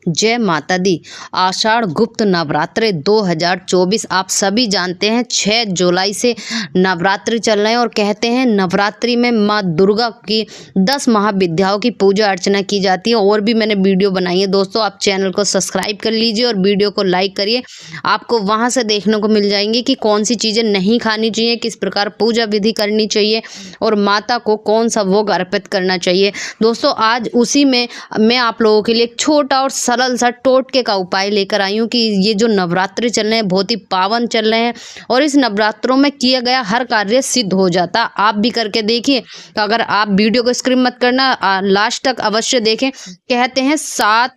जय माता दी। आषाढ़ गुप्त नवरात्रे 2024 आप सभी जानते हैं 6 जुलाई से नवरात्रि चल रहे हैं और कहते हैं नवरात्रि में माँ दुर्गा की 10 महाविद्याओं की पूजा अर्चना की जाती है। और भी मैंने वीडियो बनाई है दोस्तों, आप चैनल को सब्सक्राइब कर लीजिए और वीडियो को लाइक करिए। आपको वहां से देखने को मिल जाएंगे कि कौन सी चीज़ें नहीं खानी चाहिए, किस प्रकार पूजा विधि करनी चाहिए और माता को कौन सा भोग अर्पित करना चाहिए। दोस्तों आज उसी में मैं आप लोगों के लिए एक छोटा और सरल सा टोटके का उपाय लेकर आई हूँ कि ये जो नवरात्रि चल रहे हैं बहुत ही पावन चल रहे हैं और इस नवरात्रों में किया गया हर कार्य सिद्ध हो जाता। आप भी करके देखिए। तो अगर आप वीडियो को स्किप मत करना, लास्ट तक अवश्य देखें। कहते हैं 7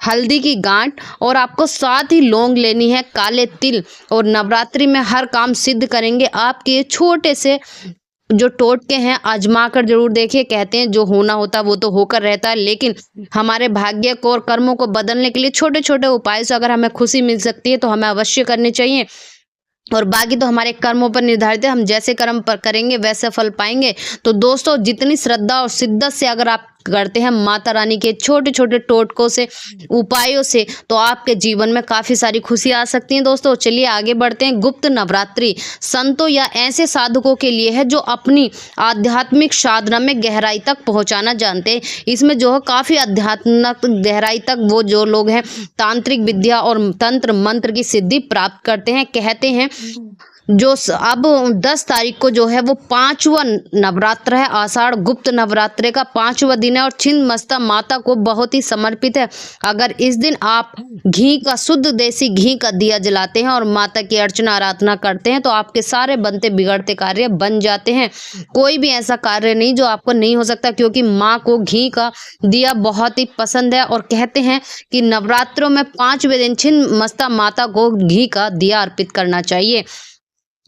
हल्दी की गांठ और आपको 7 ही लौंग लेनी है, काले तिल, और नवरात्रि में हर काम सिद्ध करेंगे। आपके ये छोटे से जो टोटके हैं आजमा कर जरूर देखिए। कहते हैं जो होना होता वो तो होकर रहता है, लेकिन हमारे भाग्य को और कर्मों को बदलने के लिए छोटे छोटे उपाय से अगर हमें खुशी मिल सकती है तो हमें अवश्य करने चाहिए। और बाकी तो हमारे कर्मों पर निर्धारित है, हम जैसे कर्म पर करेंगे वैसे फल पाएंगे। तो दोस्तों जितनी श्रद्धा और शिद्दत से अगर आप करते हैं माता रानी के छोटे छोटे टोटकों से, उपायों से, तो आपके जीवन में काफ़ी सारी खुशी आ सकती हैं। दोस्तों चलिए आगे बढ़ते हैं। गुप्त नवरात्रि संतों या ऐसे साधकों के लिए है जो अपनी आध्यात्मिक साधना में गहराई तक पहुंचाना जानते हैं। इसमें जो है काफ़ी आध्यात्मिक गहराई तक वो जो लोग हैं तांत्रिक विद्या और तंत्र मंत्र की सिद्धि प्राप्त करते हैं। कहते हैं जो अब 10 तारीख को जो है वो 5वां नवरात्र है, आषाढ़ गुप्त नवरात्रे का 5वां दिन है और छिन्नमस्ता माता को बहुत ही समर्पित है। अगर इस दिन आप घी का, शुद्ध देसी घी का दिया जलाते हैं और माता की अर्चना आराधना करते हैं तो आपके सारे बनते बिगड़ते कार्य बन जाते हैं। कोई भी ऐसा कार्य नहीं जो आपको नहीं हो सकता, क्योंकि माँ को घी का दिया बहुत ही पसंद है। और कहते हैं कि नवरात्रों में 5वें दिन छिन्नमस्ता माता को घी का दिया अर्पित करना चाहिए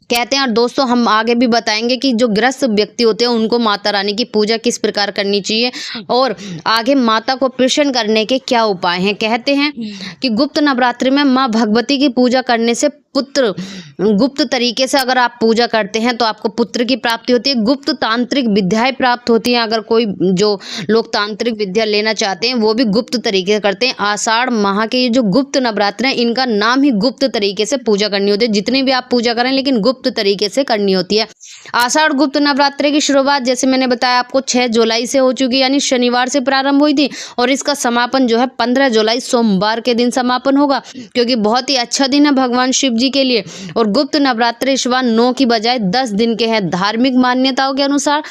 कहते हैं। और दोस्तों हम आगे भी बताएंगे कि जो ग्रस्त व्यक्ति होते हैं उनको माता रानी की पूजा किस प्रकार करनी चाहिए और आगे माता को प्रसन्न करने के क्या उपाय हैं। कहते हैं कि गुप्त नवरात्रि में माँ भगवती की पूजा करने से पुत्र, गुप्त तरीके से अगर आप पूजा करते हैं तो आपको पुत्र की प्राप्ति होती है। गुप्त तांत्रिक विद्याएं प्राप्त होती हैं। अगर कोई जो लोग तांत्रिक विद्या लेना चाहते हैं वो भी गुप्त तरीके से करते हैं। आषाढ़ माह के ये जो गुप्त नवरात्र हैं इनका नाम ही गुप्त तरीके से पूजा करनी होती है। जितनी भी आप पूजा करें लेकिन गुप्त तरीके से करनी होती है। आषाढ़ गुप्त नवरात्रि की शुरुआत जैसे मैंने बताया आपको 6 जुलाई से हो चुकी, यानी शनिवार से प्रारंभ हुई थी और इसका समापन जो है 15 जुलाई सोमवार के दिन समापन होगा, क्योंकि बहुत ही अच्छा दिन है भगवान शिव जी के लिए। और गुप्त नवरात्रि इस बार 9 की बजाय 10 दिन के हैं। धार्मिक मान्यताओं के अनुसार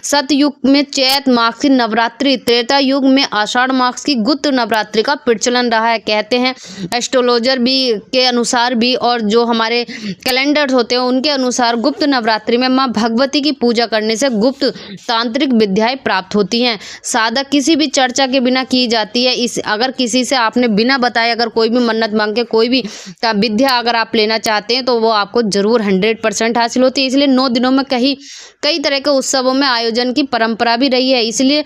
सतयुग में चैत मास की नवरात्रि, त्रेता युग में आषाढ़ मास की गुप्त नवरात्रि का प्रचलन रहा है। कहते हैं एस्ट्रोलॉजर भी के अनुसार भी और जो हमारे कैलेंडर होते हैं उनके अनुसार गुप्त नवरात्रि में माँ भगवती की पूजा करने से गुप्त तांत्रिक विद्याएं प्राप्त होती हैं। साधक किसी भी चर्चा के बिना की जाती है। इस अगर किसी से आपने बिना बताए अगर कोई भी मन्नत मांग के कोई भी विद्या अगर आप लेना चाहते हैं तो वो आपको जरूर 100% हासिल होती है। इसलिए 9 दिनों में कई तरह के उत्सवों में आयोजन की परंपरा भी रही है। इसलिए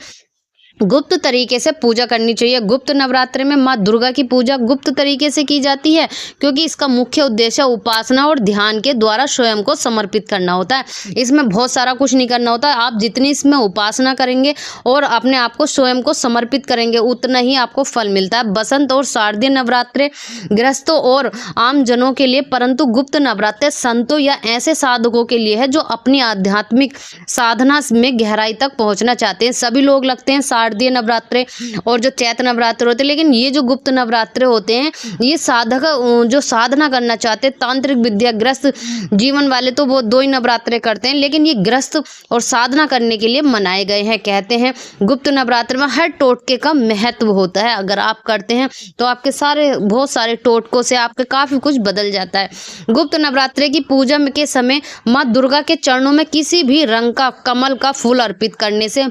गुप्त तरीके से पूजा करनी चाहिए। गुप्त नवरात्रि में माँ दुर्गा की पूजा गुप्त तरीके से की जाती है क्योंकि इसका मुख्य उद्देश्य उपासना और ध्यान के द्वारा स्वयं को समर्पित करना होता है। इसमें बहुत सारा कुछ नहीं करना होता है। आप जितनी इसमें उपासना करेंगे और अपने आप को स्वयं को समर्पित करेंगे उतना ही आपको फल मिलता है। बसंत और शारदीय नवरात्रे गृहस्थों और आम जनों के लिए, परंतु गुप्त नवरात्रे संतों या ऐसे साधकों के लिए है जो अपनी आध्यात्मिक साधना में गहराई तक पहुंचना चाहते हैं। सभी लोग लगते हैं शारदीय नवरात्रे और जो चैत्र नवरात्र होते हैं, लेकिन ये जो गुप्त नवरात्रे होते हैं ये साधक जो साधना करना चाहते हैं, तांत्रिक विद्या ग्रस्त जीवन वाले तो वो 2 ही नवरात्रे करते हैं, लेकिन ये ग्रस्त और साधना करने के लिए मनाए गए हैं। कहते हैं गुप्त नवरात्र में हर टोटके का महत्व होता है। अगर आप करते हैं तो आपके बहुत सारे टोटकों से आपके काफी कुछ बदल जाता है। गुप्त नवरात्रे की पूजा के समय माँ दुर्गा के चरणों में किसी भी रंग का कमल का फूल अर्पित करने से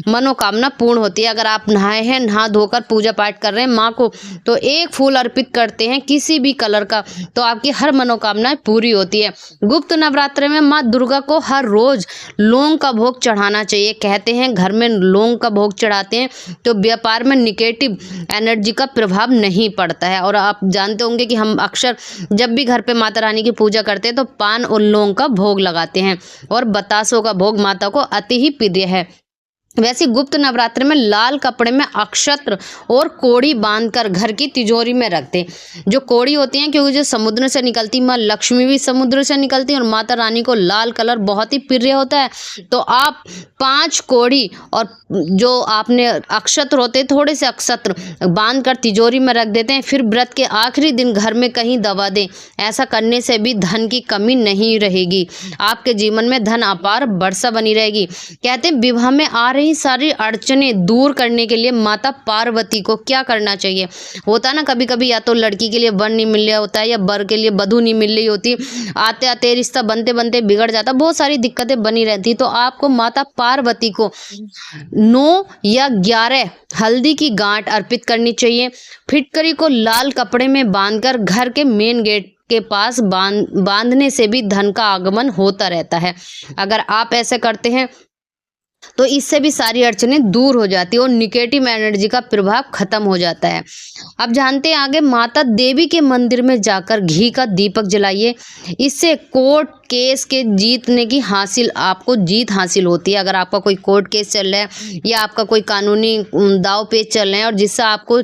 मनोकामना पूर्ण होती है। अगर आप नहाए हैं, नहा धोकर पूजा पाठ कर रहे हैं माँ को, तो एक फूल अर्पित करते हैं किसी भी कलर का तो आपकी हर मनोकामना पूरी होती है। गुप्त नवरात्र में माँ दुर्गा को हर रोज लौंग का भोग चढ़ाना चाहिए। कहते हैं घर में लौंग का भोग चढ़ाते हैं तो व्यापार में निगेटिव एनर्जी का प्रभाव नहीं पड़ता है। और आप जानते होंगे कि हम अक्सर जब भी घर पे माता रानी की पूजा करते हैं तो पान और लौंग का भोग लगाते हैं और बतासों का भोग माता को अति ही प्रिय है। वैसे गुप्त नवरात्र में लाल कपड़े में अक्षत्र और कोड़ी बांधकर घर की तिजोरी में रख दें। जो कोड़ी होती हैं, क्योंकि जो समुद्र से निकलती, माँ लक्ष्मी भी समुद्र से निकलती है और माता रानी को लाल कलर बहुत ही प्रिय होता है। तो आप 5 कोड़ी और जो आपने अक्षत्र होते, थोड़े से अक्षत्र बांध कर तिजोरी में रख देते हैं। फिर व्रत के आखिरी दिन घर में कहीं दबा दें। ऐसा करने से भी धन की कमी नहीं रहेगी। आपके जीवन में धन अपार वर्षा बनी रहेगी। कहते हैं विवाह में आ रही सारी अड़चनें दूर करने के लिए माता पार्वती को क्या करना चाहिए। होता है ना, कभी कभी या तो लड़की के लिए वर नहीं मिल रहा होता है या वर के लिए वधू नहीं मिल रही होती, आते आते रिश्ता बनते बनते बिगड़ जाता, बहुत सारी दिक्कतें बनी रहती। तो आपको माता पार्वती को 9 या 11 हल्दी की गांठ अर्पित करनी चाहिए। फिटकरी को लाल कपड़े में बांधकर घर के मेन गेट के पास बांधने से भी धन का आगमन होता रहता है। अगर आप ऐसे करते हैं तो इससे भी सारी अड़चनें दूर हो जाती है और निगेटिव एनर्जी का प्रभाव खत्म हो जाता है। अब जानते हैं आगे, माता देवी के मंदिर में जाकर घी का दीपक जलाइए। इससे कोर्ट केस के जीतने की आपको जीत हासिल होती है। अगर आपका कोई कोर्ट केस चल रहा है या आपका कोई कानूनी दाव पेच चल रहे हैं और जिससे आपको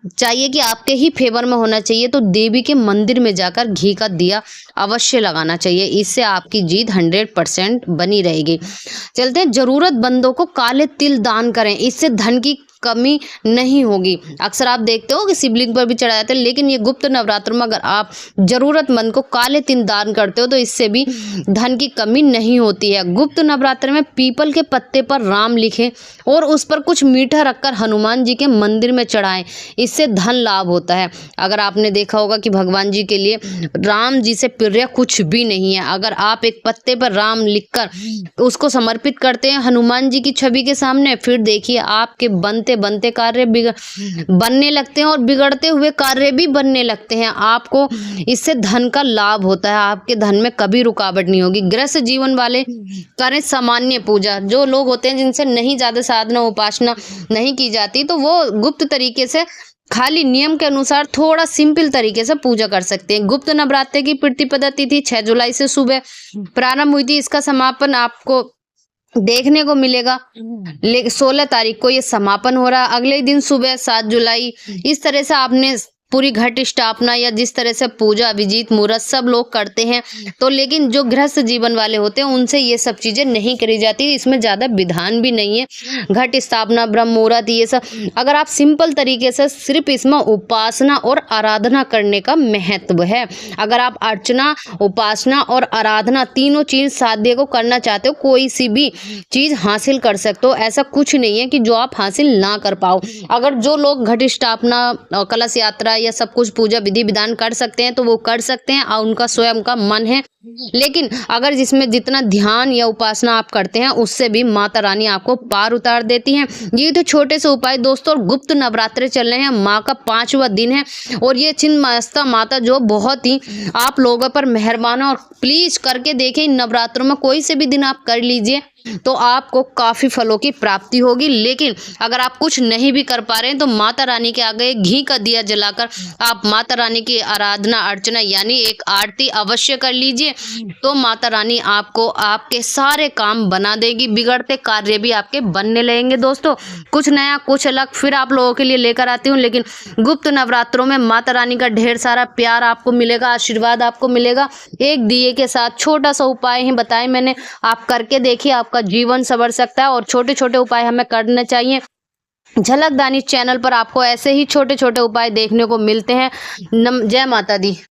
चाहिए कि आपके ही फेवर में होना चाहिए, तो देवी के मंदिर में जाकर घी का दिया अवश्य लगाना चाहिए। इससे आपकी जीत 100% बनी रहेगी। चलते हैं, जरूरतमंदों को काले तिल दान करें। इससे धन की कमी नहीं होगी। अक्सर आप देखते हो कि शिवलिंग पर भी चढ़ाए जाते हैं, लेकिन ये गुप्त नवरात्र में अगर आप जरूरतमंद को काले तिल दान करते हो तो इससे भी धन की कमी नहीं होती है। गुप्त नवरात्र में पीपल के पत्ते पर राम लिखें और उस पर कुछ मीठा रखकर हनुमान जी के मंदिर में चढ़ाएं। इससे धन लाभ होता है। अगर आपने देखा होगा कि भगवान जी के लिए राम जी से प्रिय कुछ भी नहीं है। अगर आप एक पत्ते पर राम लिखकर उसको समर्पित करते हैं हनुमान जी की छवि के सामने, फिर देखिए आपके बनते कार्य बनने लगते हैं और बिगड़ते हुए कार्य भी बनने लगते हैं। आपको इससे धन का लाभ होता है। आपके धन में कभी रुकावट नहीं होगी। गृहस्थ जीवन वाले करें सामान्य पूजा। जो लोग होते हैं जिनसे नहीं ज्यादा साधना उपासना नहीं की जाती, तो वो गुप्त तरीके से खाली नियम के अनुसार थोड़ा सिंपल तरीके से पूजा कर सकते हैं। गुप्त नवरात्र की प्रतिपदा तिथि 6 जुलाई से सुबह प्रारंभ हुई थी। इसका समापन आपको देखने को मिलेगा 16 तारीख को ये समापन हो रहा है। अगले दिन सुबह 7 जुलाई। इस तरह से आपने पूरी घट स्थापना या जिस तरह से पूजा अभिजीत मुहूर्त सब लोग करते हैं, तो लेकिन जो गृहस्थ जीवन वाले होते हैं उनसे ये सब चीजें नहीं करी जाती। इसमें ज्यादा विधान भी नहीं है। घट स्थापना ब्रह्म मुहूर्त ये सब अगर आप सिंपल तरीके से, सिर्फ इसमें उपासना और आराधना करने का महत्व है। अगर आप अर्चना उपासना और आराधना तीनों चीज साध्य को करना चाहते हो, कोई सी भी चीज हासिल कर सकते हो। ऐसा कुछ नहीं है कि जो आप हासिल ना कर पाओ। अगर जो लोग घट स्थापना कलश यात्रा या सब कुछ पूजा विधि विधान कर सकते हैं तो वो कर सकते हैं और उनका स्वयं का मन है। लेकिन अगर जिसमें जितना ध्यान या उपासना आप करते हैं उससे भी माता रानी आपको पार उतार देती हैं। ये तो छोटे से उपाय दोस्तों। और गुप्त नवरात्रे चल रहे हैं, माँ का 5वां दिन है और ये छिन्नमस्ता माता जो बहुत ही आप लोगों पर मेहरबान है। और प्लीज करके देखें, इन नवरात्रों में कोई से भी दिन आप कर लीजिए तो आपको काफी फलों की प्राप्ति होगी। लेकिन अगर आप कुछ नहीं भी कर पा रहे हैं तो माता रानी के आगे घी का दिया जलाकर आप माता रानी की आराधना अर्चना यानी एक आरती अवश्य कर लीजिए, तो माता रानी आपको आपके सारे काम बना देगी। बिगड़ते कार्य भी आपके बनने लगेंगे। दोस्तों, कुछ नया कुछ अलग फिर आप लोगों के लिए लेकर आती हूँ। लेकिन गुप्त नवरात्रों में माता रानी का ढेर सारा प्यार आपको मिलेगा, आशीर्वाद आपको मिलेगा। एक दिए के साथ छोटा सा उपाय ही बताए मैंने, आप करके देखिए, आपका जीवन संवर सकता है। और छोटे छोटे उपाय हमें करने चाहिए। झलकदानी चैनल पर आपको ऐसे ही छोटे छोटे उपाय देखने को मिलते हैं। जय माता दी।